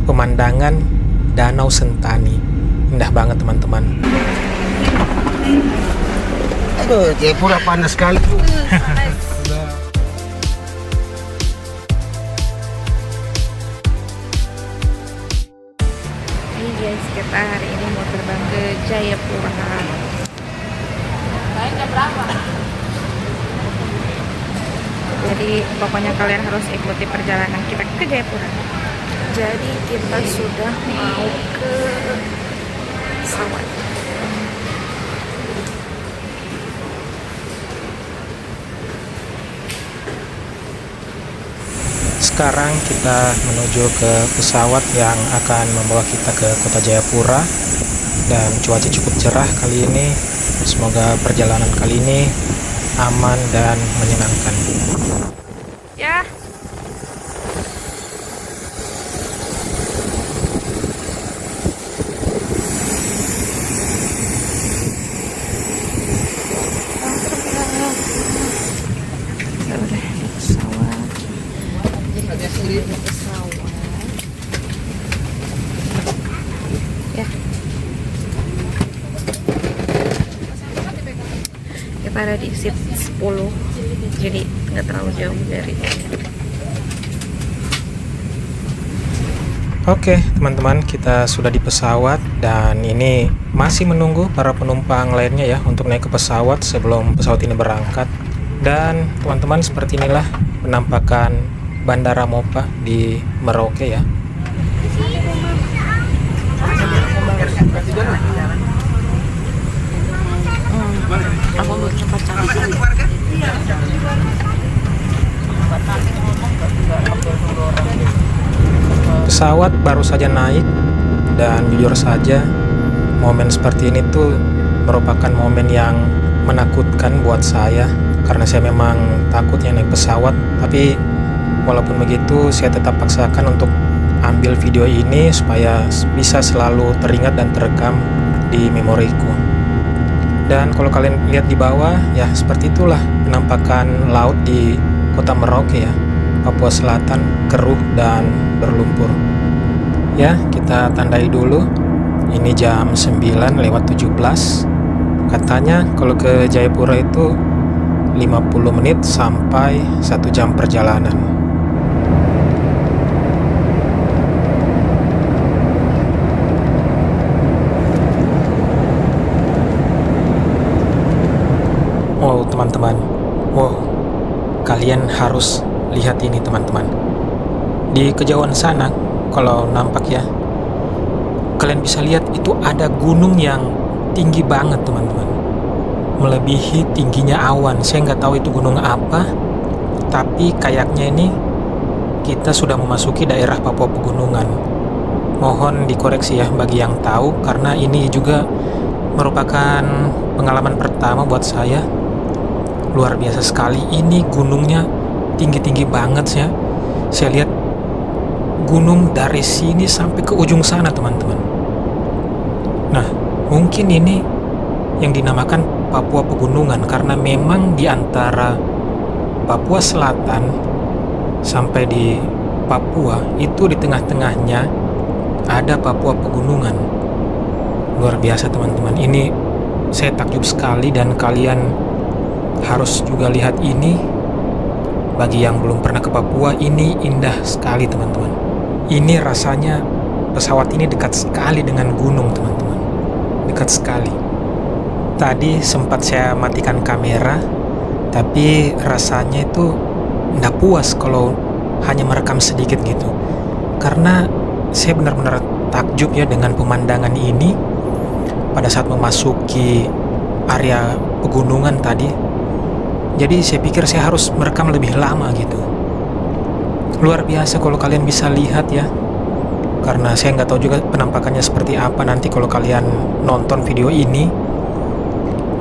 pemandangan Danau Sentani. Indah banget teman-teman. Aduh, Jayapura panas sekali. Ini guys, kita hari ini mau terbang ke Jayapura. Jam berapa? Jadi pokoknya kalian harus ikuti perjalanan kita ke Jayapura. Jadi kita sudah mau ke pesawat. Sekarang kita menuju ke pesawat yang akan membawa kita ke kota Jayapura. Dan cuaca cukup cerah kali ini. Semoga perjalanan kali ini aman dan menyenangkan. Ya. Ya. Kita ada di seat 10, jadi nggak terlalu jauh dari. Oke teman-teman, kita sudah di pesawat dan ini masih menunggu para penumpang lainnya ya untuk naik ke pesawat sebelum pesawat ini berangkat. Dan teman-teman, seperti inilah penampakan Bandara Mopa di Merauke ya. Aku belum sempat cari. Pesawat baru saja naik dan jujur saja momen seperti ini tuh merupakan momen yang menakutkan buat saya karena saya memang takut ya naik pesawat. Tapi walaupun begitu saya tetap paksakan untuk ambil video ini supaya bisa selalu teringat dan terekam di memoriku. Dan kalau kalian lihat di bawah ya, seperti itulah penampakan laut di kota Merauke ya, Papua Selatan, keruh dan berlumpur. Ya, kita tandai dulu. Ini jam 9:17. Katanya kalau ke Jayapura itu 50 menit sampai 1 jam perjalanan. Wow teman-teman, wow, kalian harus lihat ini teman-teman. Di kejauhan sana, kalau nampak ya, kalian bisa lihat itu ada gunung yang tinggi banget teman-teman, melebihi tingginya awan. Saya nggak tahu itu gunung apa, tapi kayaknya ini kita sudah memasuki daerah Papua Pegunungan. Mohon dikoreksi ya bagi yang tahu, karena ini juga merupakan pengalaman pertama buat saya. Luar biasa sekali, ini gunungnya tinggi-tinggi banget ya. Saya lihat gunung dari sini sampai ke ujung sana teman-teman. Nah, mungkin ini yang dinamakan Papua Pegunungan karena memang di antara Papua Selatan sampai di Papua itu di tengah-tengahnya ada Papua Pegunungan. Luar biasa teman-teman, ini saya takjub sekali dan kalian harus juga lihat ini. Bagi yang belum pernah ke Papua, ini indah sekali teman-teman. Ini rasanya pesawat ini dekat sekali dengan gunung teman-teman, dekat sekali. Tadi sempat saya matikan kamera, tapi rasanya itu nggak puas kalau hanya merekam sedikit gitu, karena saya benar-benar takjub ya dengan pemandangan ini pada saat memasuki area pegunungan tadi. Jadi saya pikir saya harus merekam lebih lama gitu. Luar biasa kalau kalian bisa lihat ya, karena saya nggak tahu juga penampakannya seperti apa nanti kalau kalian nonton video ini.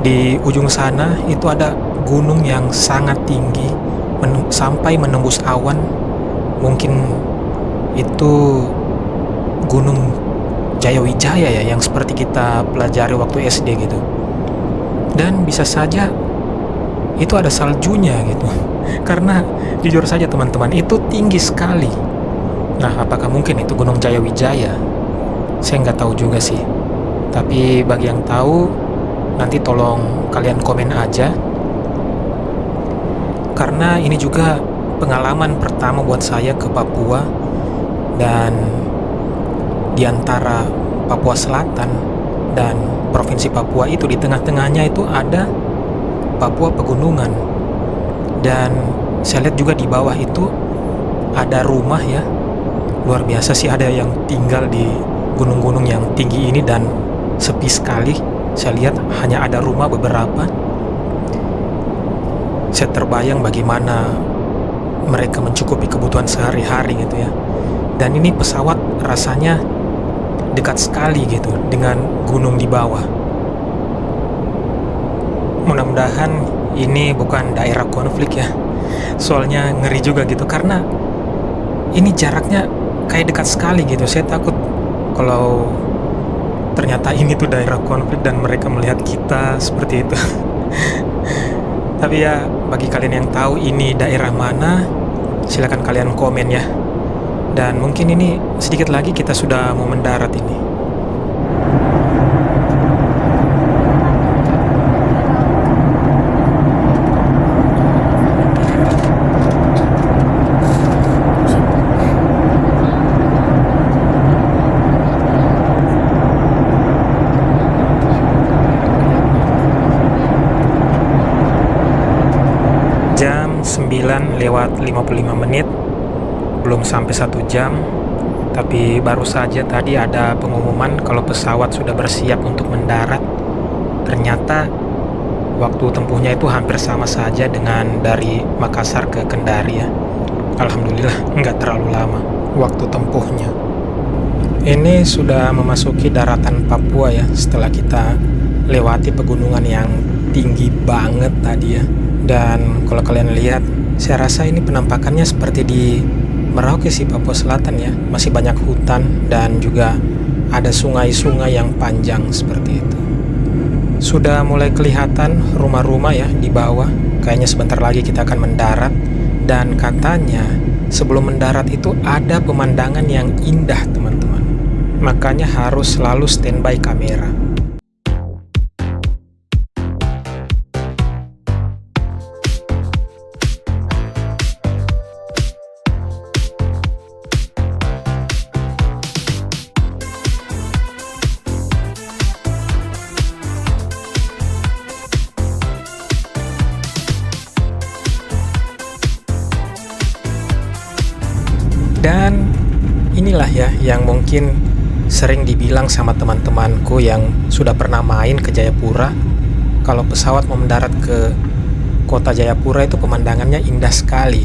Di ujung sana itu ada gunung yang sangat tinggi sampai menembus awan. Mungkin itu Gunung Jayawijaya ya, yang seperti kita pelajari waktu SD gitu. Dan bisa saja itu ada saljunya gitu, karena jujur saja teman-teman, itu tinggi sekali. Nah, apakah mungkin itu Gunung Jayawijaya? Saya nggak tahu juga sih. Tapi bagi yang tahu, nanti tolong kalian komen aja. Karena ini juga pengalaman pertama buat saya ke Papua. Dan di antara Papua Selatan dan Provinsi Papua itu, di tengah-tengahnya itu ada Papua Pegunungan. Dan saya lihat juga di bawah itu ada rumah ya. Luar biasa sih, ada yang tinggal di gunung-gunung yang tinggi ini dan sepi sekali. Saya lihat hanya ada rumah beberapa. Saya terbayang bagaimana mereka mencukupi kebutuhan sehari-hari gitu ya. Dan ini pesawat rasanya dekat sekali gitu dengan gunung di bawah. Mudah-mudahan ini bukan daerah konflik ya. Soalnya ngeri juga gitu, karena ini jaraknya kayak dekat sekali gitu. Saya takut kalau ternyata ini tuh daerah konflik dan mereka melihat kita seperti itu. Tapi ya, bagi kalian yang tahu ini daerah mana, silakan kalian komen ya. Dan mungkin ini sedikit lagi kita sudah mau mendarat ini. Jam 9:55, belum sampai 1 jam, tapi baru saja tadi ada pengumuman kalau pesawat sudah bersiap untuk mendarat. Ternyata waktu tempuhnya itu hampir sama saja dengan dari Makassar ke Kendari ya. Alhamdulillah nggak terlalu lama waktu tempuhnya. Ini sudah memasuki daratan Papua ya, setelah kita lewati pegunungan yang tinggi banget tadi ya. Dan kalau kalian lihat, saya rasa ini penampakannya seperti di Merauke sih, Papua Selatan ya. Masih banyak hutan dan juga ada sungai-sungai yang panjang seperti itu. Sudah mulai kelihatan rumah-rumah ya di bawah. Kayaknya sebentar lagi kita akan mendarat. Dan katanya sebelum mendarat itu ada pemandangan yang indah teman-teman. Makanya harus selalu standby kamera. Dan inilah ya yang mungkin sering dibilang sama teman-temanku yang sudah pernah main ke Jayapura. Kalau pesawat mau mendarat ke kota Jayapura itu pemandangannya indah sekali.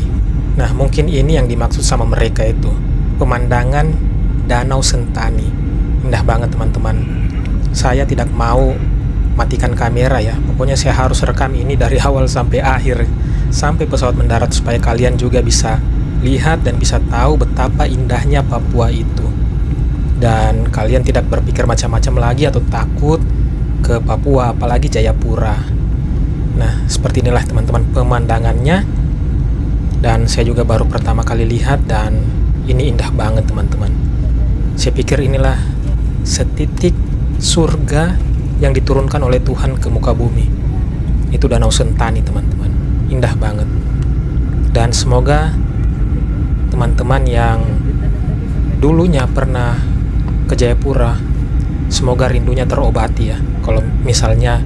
Nah, mungkin ini yang dimaksud sama mereka itu, pemandangan Danau Sentani. Indah banget teman-teman. Saya tidak mau matikan kamera ya. Pokoknya saya harus rekam ini dari awal sampai akhir, sampai pesawat mendarat, supaya kalian juga bisa lihat dan bisa tahu betapa indahnya Papua itu. Dan kalian tidak berpikir macam-macam lagi atau takut ke Papua, apalagi Jayapura. Nah, seperti inilah teman-teman pemandangannya. Dan saya juga baru pertama kali lihat dan ini indah banget teman-teman. Saya pikir inilah setitik surga yang diturunkan oleh Tuhan ke muka bumi. Itu Danau Sentani teman-teman. Indah banget. Dan semoga teman-teman yang dulunya pernah ke Jayapura, semoga rindunya terobati ya. Kalau misalnya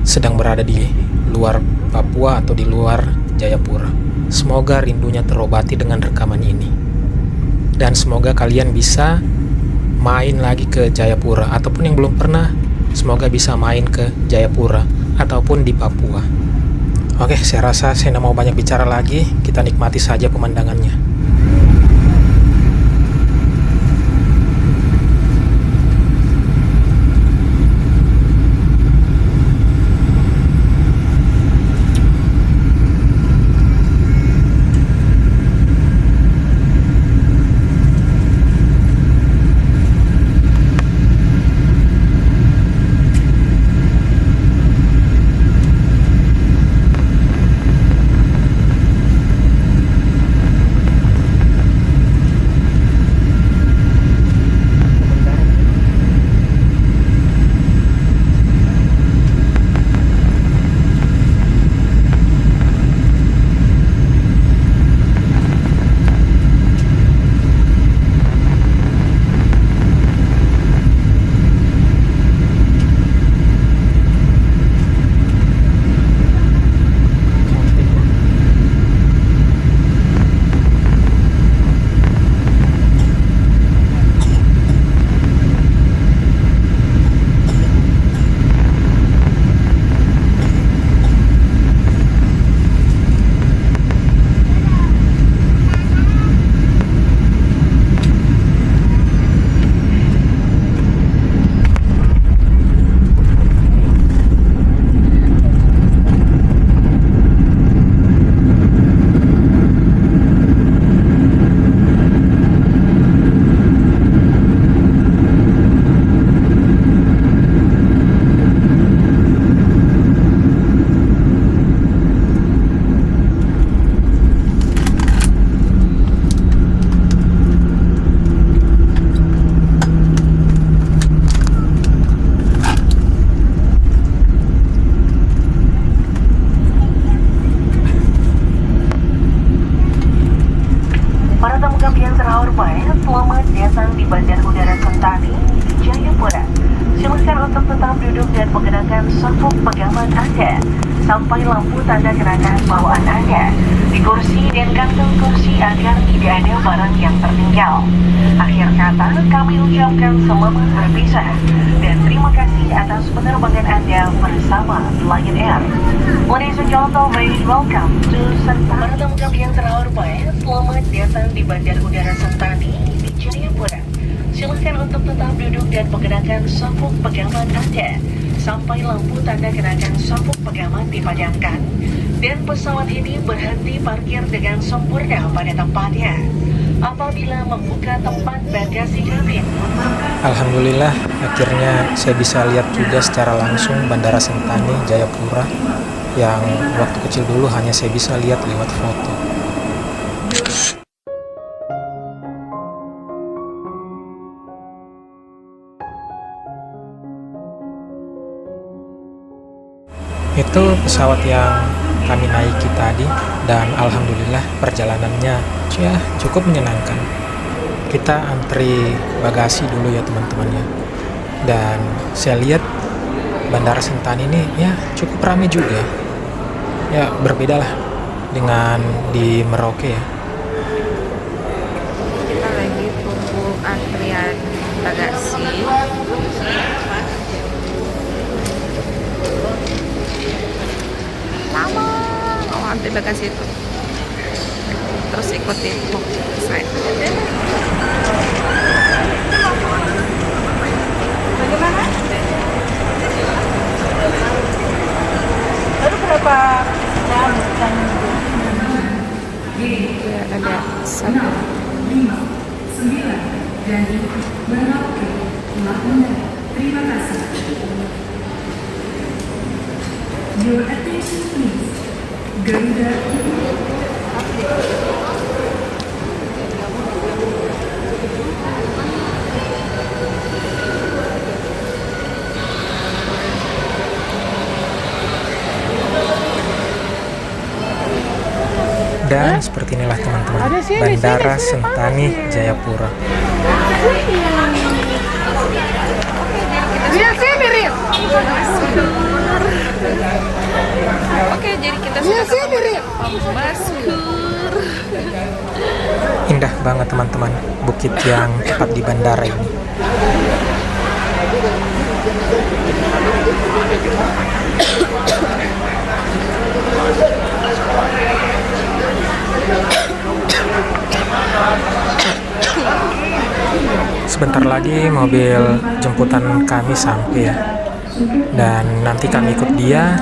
sedang berada di luar Papua atau di luar Jayapura, semoga rindunya terobati dengan rekaman ini. Dan semoga kalian bisa main lagi ke Jayapura, ataupun yang belum pernah, semoga bisa main ke Jayapura ataupun di Papua. Oke, saya rasa saya tidak mau banyak bicara lagi. Kita nikmati saja pemandangannya. Bandara Udara Sentani, Jayapura. Silakan untuk tetap duduk dan menggunakan sabuk pegangan Anda sampai lampu tanda kenakan bawaan Anda di kursi dan kantong kursi agar tidak ada barang yang tertinggal. Akhir kata, kami ucapkan selamat berpisah dan terima kasih atas penerbangan Anda bersama Lion Air. Ladies and gentlemen, welcome to Sentani. Para tamu yang terhormat, selamat datang di Bandara Udara Sentani di Jayapura. Silakan untuk tetap duduk dan menggunakan sabuk pegangan Anda sampai lampu tanda kenakan sabuk pegangan dipadamkan dan pesawat ini berhenti parkir dengan sempurna pada tempatnya. Apabila membuka tempat bagasi kabin, Alhamdulillah, akhirnya saya bisa lihat juga secara langsung Bandara Sentani, Jayapura, yang waktu kecil dulu hanya saya bisa lihat lewat foto. Itu pesawat yang kami naiki tadi, dan alhamdulillah perjalanannya ya cukup menyenangkan. Kita antri bagasi dulu ya teman-teman ya. Dan saya lihat Bandara Sentani ini ya cukup ramai juga. Ya berbeda lah dengan di Merauke ya. Kita lagi tunggu antrian bagasi. Lama antri bagasi itu. Terus ikutin saya. Bagaimana? Lalu berapa jam? Ya, ada satu. 9 dari Merauke Lampung. Terima kasih. Your attention please. Garuda Dan seperti inilah teman-teman, Bandara Sentani, Jayapura. Oke, jadi kita sudah ketemu dengan pembaskur. Indah banget teman-teman, bukit yang tepat di bandara ini. Sebentar lagi mobil jemputan kami sampai ya. Dan nanti kami ikut dia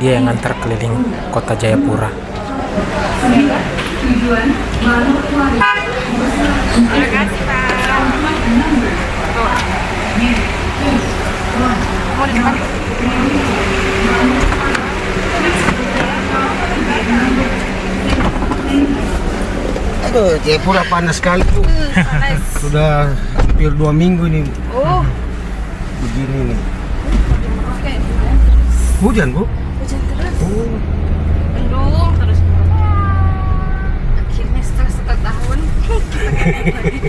yang ngantar keliling kota Jayapura. Terima kasih, Pak. Mau di depan? Aduh, Jayapura panas sekali Bu. Panas. Sudah hampir 2 minggu ini Oh, begini nih. oke. Hujan Bu? Hujan terus. Oh, Mendung terus. Akhirnya setelah 1 tahun kita ketemu lagi.